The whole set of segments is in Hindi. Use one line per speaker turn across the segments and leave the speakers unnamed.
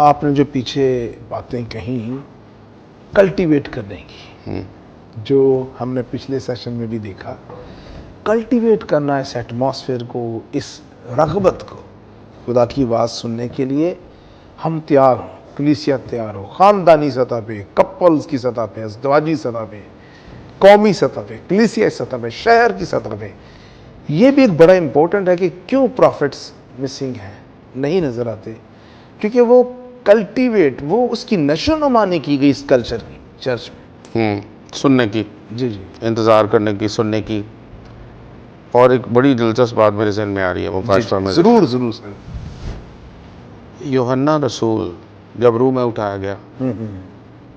आपने जो पीछे बातें कही कल्टीवेट करने की, जो हमने पिछले सेशन में भी देखा, कल्टीवेट करना इस एटमॉस्फेयर को, इस रग़बत को खुदा की बात सुनने के लिए हम तैयार हों, कलीसिया तैयार हो, ख़ानदानी सतह पे, कपल्स की सतह पे, अज़दवाजी सतह पे, कौमी सतह पे, कलीसिया सतह पे, शहर की सतह पे। ये भी एक बड़ा इंपॉर्टेंट है कि क्यों प्रॉफिट्स मिसिंग हैं, नहीं नज़र आते, क्योंकि वो कल्टीवेट, वो उसकी नशोनुमा नहीं की गई इस कल्चर की, चर्च में
सुनने की,
जी जी,
इंतज़ार करने की, सुनने की। और एक बड़ी दिलचस्प बात मेरे ज़हन में आ रही है, वो फास्ट में
ज़रूर ज़रूर सर।
यूहन्ना रसूल जब रूह में उठाया गया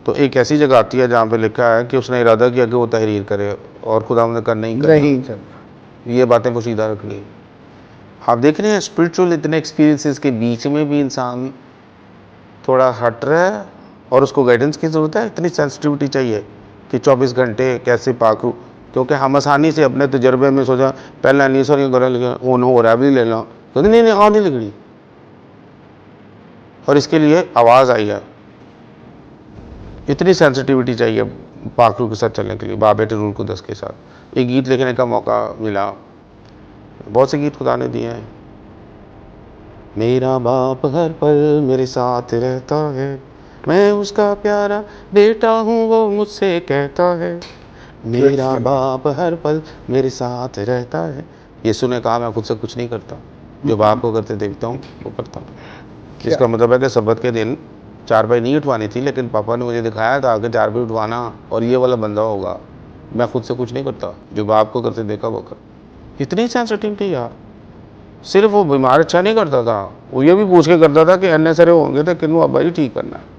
तो एक ऐसी जगह आती है जहाँ पे लिखा है कि उसने इरादा किया कि वो तहरीर करे और खुदा ने करना ही करना।
नहीं करना।
ये बातें पोशीदा रख ली। आप देख रहे हैं स्पिरिचुअल इतने एक्सपीरियंसेस के बीच में भी इंसान थोड़ा हट रहा है और उसको गाइडेंस की ज़रूरत है। इतनी सेंसिटिविटी चाहिए कि 24 घंटे कैसे पाकू, क्योंकि हम आसानी से अपने तजर्बे में सोचा पहले नहीं सर हो रहा है भी ले लो, तो नहीं हाँ नहीं लिखनी। और इसके लिए आवाज़ आई है, इतनी सेंसिटिविटी चाहिए पाखरू के साथ चलने के लिए, बाप बेटे रूल कुदस के साथ। एक गीत लिखने का मौका मिला, बहुत से गीत खुदा ने दिए हैं। मेरा बाप हर पल मेरे साथ रहता है, मैं उसका प्यारा बेटा हूँ, वो मुझसे कहता है। मेरा बाप हर पल मेरे साथ रहता है। यीशु ने कहा मैं खुद से कुछ नहीं करता, जो बाप को करते देखता हूँ वो करता हूँ। इसका मतलब है कि सब्बत के दिन चारपाई नहीं उठवानी थी, लेकिन पापा ने मुझे दिखाया था कि चारपाई उठवाना और ये वाला बंदा होगा। मैं खुद से कुछ नहीं करता, जो बाप को करते देखा वो कर। इतनी सेंसिटिविटी यार। सिर्फ वो बीमार अच्छा नहीं करता था, वो ये भी पूछ के करता था कि अन्य सरे होंगे तो किन्नू अब्बा जी ठीक करना है।